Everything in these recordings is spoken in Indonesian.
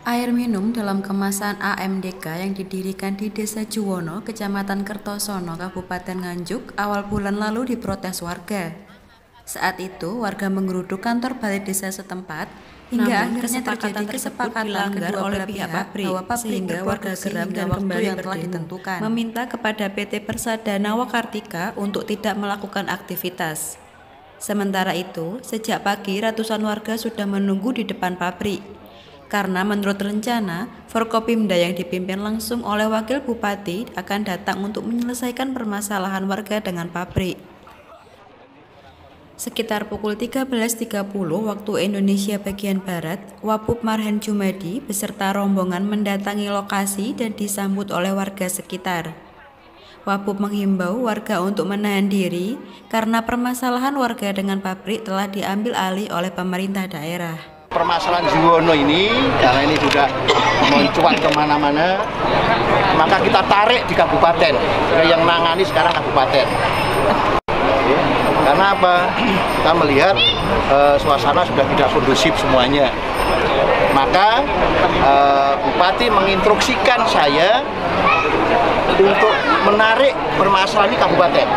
Air minum dalam kemasan AMDK yang didirikan di Desa Juwono, Kecamatan Kertosono, Kabupaten Nganjuk, awal bulan lalu diprotes warga. Saat itu, warga menggeruduk kantor balai desa setempat, hingga akhirnya terjadi kesepakatan kedua oleh pihak pabrik, sehingga warga geram dan kembali yang telah ditentukan, meminta kepada PT Persadana Wakartika untuk tidak melakukan aktivitas. Sementara itu, sejak pagi ratusan warga sudah menunggu di depan pabrik. Karena menurut rencana, Forkopimda yang dipimpin langsung oleh Wakil Bupati akan datang untuk menyelesaikan permasalahan warga dengan pabrik. Sekitar pukul 13.30 waktu Indonesia bagian Barat, Wapub Marhen Jumadi beserta rombongan mendatangi lokasi dan disambut oleh warga sekitar. Wapub menghimbau warga untuk menahan diri karena permasalahan warga dengan pabrik telah diambil alih oleh pemerintah daerah. Permasalahan Juwono ini, karena ini sudah mencuat kemana-mana, maka kita tarik di kabupaten. Yang nangani sekarang kabupaten. Karena apa? Kita melihat suasana sudah tidak kondusif semuanya. Maka Bupati menginstruksikan saya untuk menarik permasalahan ini kabupaten.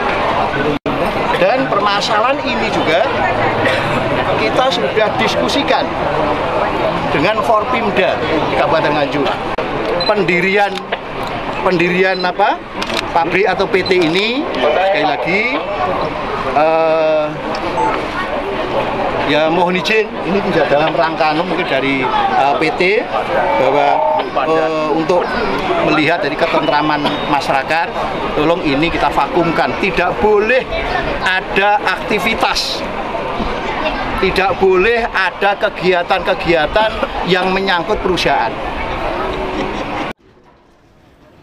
Dan permasalahan ini juga kita sudah diskusikan dengan Forpimda di Kabupaten Nganjuk. Pendirian pabrik atau PT ini sekali lagi ya mohon izin, ini tidak dalam rangka mungkin dari PT bahwa untuk melihat dari ketentraman masyarakat, tolong ini kita vakumkan, tidak boleh ada aktivitas, tidak boleh ada kegiatan-kegiatan yang menyangkut perusahaan.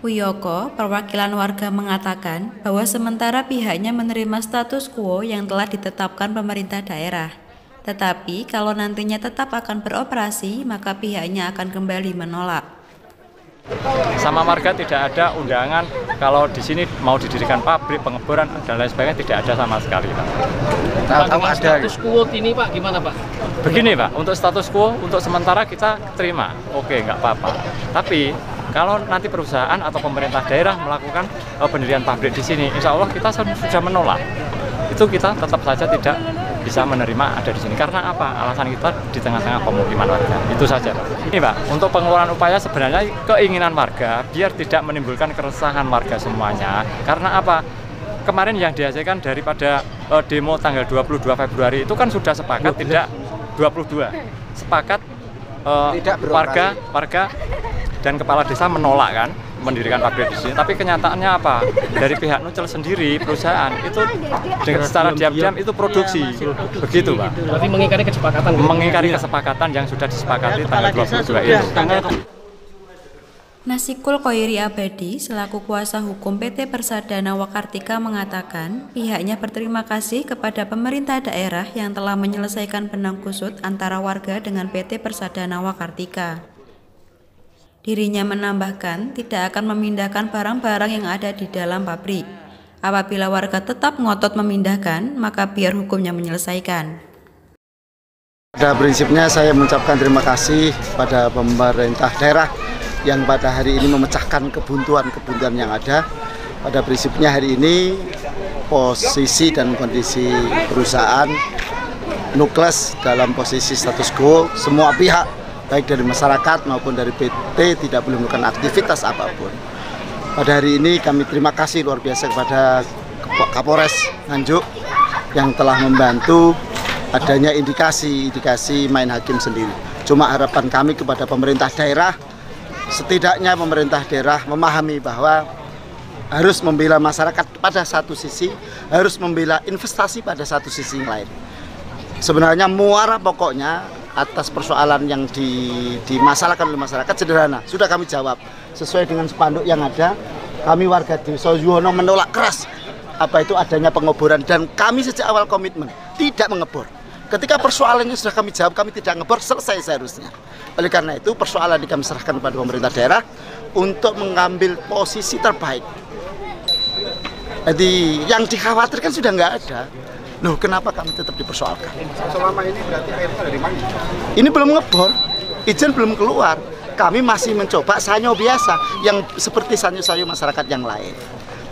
Wiyoko, perwakilan warga mengatakan bahwa sementara pihaknya menerima status quo yang telah ditetapkan pemerintah daerah. Tetapi kalau nantinya tetap akan beroperasi, maka pihaknya akan kembali menolak. Sama warga tidak ada undangan kalau di sini mau didirikan pabrik, pengeboran dan lain sebagainya, tidak ada sama sekali, Pak. Tahu ada status quo ini, Pak, gimana, Pak? Begini, Pak, untuk status quo untuk sementara kita terima, oke, nggak apa-apa. Tapi kalau nanti perusahaan atau pemerintah daerah melakukan pendirian pabrik di sini, insya Allah kita sudah menolak. Itu kita tetap saja tidak bisa menerima ada di sini. Karena apa? Alasan kita di tengah-tengah pemukiman warga. Itu saja, Pak. Ini, Pak, untuk pengeluaran upaya sebenarnya keinginan warga biar tidak menimbulkan keresahan warga semuanya. Karena apa? Kemarin yang dihasilkan daripada demo tanggal 22 Februari itu kan sudah sepakat tidak 22. Sepakat warga dan kepala desa menolak kan mendirikan pabrik di sini, tapi kenyataannya apa? Dari pihak Nucel sendiri, perusahaan itu secara diam-diam itu produksi, begitu, Pak. Berarti mengingkari kesepakatan. Mengingkari kesepakatan yang sudah disepakati tanggal 22 ini. Nasikul Koiri Abadi, selaku kuasa hukum PT Persadana Wakartika mengatakan pihaknya berterima kasih kepada pemerintah daerah yang telah menyelesaikan benang kusut antara warga dengan PT Persadana Wakartika. Dirinya menambahkan tidak akan memindahkan barang-barang yang ada di dalam pabrik. Apabila warga tetap ngotot memindahkan, maka biar hukumnya menyelesaikan. Pada prinsipnya saya mengucapkan terima kasih pada pemerintah daerah yang pada hari ini memecahkan kebuntuan yang ada. Pada prinsipnya hari ini posisi dan kondisi perusahaan Nukles dalam posisi status quo, semua pihak baik dari masyarakat maupun dari PT tidak boleh melakukan aktivitas apapun. Pada hari ini kami terima kasih luar biasa kepada Kapolres Nganjuk yang telah membantu adanya indikasi main hakim sendiri. Cuma harapan kami kepada pemerintah daerah, setidaknya pemerintah daerah memahami bahwa harus membela masyarakat pada satu sisi, harus membela investasi pada satu sisi yang lain. Sebenarnya muara pokoknya atas persoalan yang dimasalahkan oleh masyarakat sederhana, sudah kami jawab sesuai dengan spanduk yang ada. Kami warga Desa Juwono menolak keras apa itu adanya pengeboran, dan kami sejak awal komitmen tidak mengebor. Ketika persoalannya sudah kami jawab, kami tidak ngebor, selesai seharusnya. Oleh karena itu persoalan ini kami serahkan kepada pemerintah daerah untuk mengambil posisi terbaik. Jadi yang dikhawatirkan sudah nggak ada. Loh, kenapa kami tetap dipersoalkan? Selama ini berarti airnya dari mana? Ini belum ngebor, izin belum keluar. kami masih mencoba sanyo biasa yang seperti sanyo-sanyo masyarakat yang lain.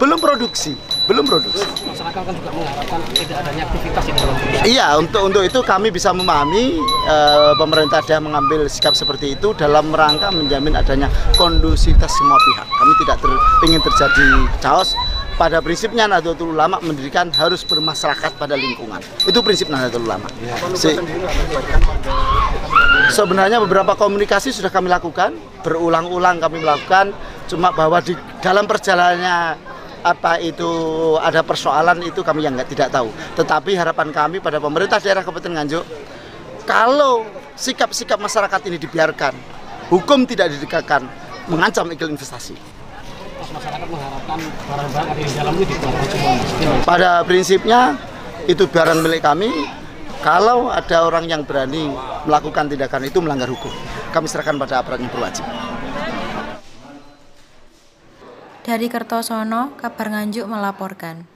Belum produksi. Masyarakat kan juga mengharapkan tidak adanya aktivitas di dalam rumah. Iya, untuk itu kami bisa memahami pemerintah daerah mengambil sikap seperti itu dalam rangka menjamin adanya kondusivitas semua pihak. Kami tidak ingin terjadi chaos. Pada prinsipnya Nahdlatul Ulama mendirikan harus bermasyarakat pada lingkungan. Itu prinsip Nahdlatul Ulama. Sebenarnya beberapa komunikasi sudah kami lakukan, berulang-ulang kami melakukan, cuma bahwa di dalam perjalanannya apa itu ada persoalan itu kami yang tidak tahu. Tetapi harapan kami pada pemerintah daerah Kabupaten Nganjuk, kalau sikap-sikap masyarakat ini dibiarkan, hukum tidak ditegakkan, mengancam iklim investasi. Masyarakat mengharapkan barang-barang ada di dalam itu dikeluarkan semua. Pada prinsipnya itu barang milik kami. Kalau ada orang yang berani melakukan tindakan itu melanggar hukum, kami serahkan pada aparat yang berwajib. Dari Kertosono, Kabar Nganjuk melaporkan.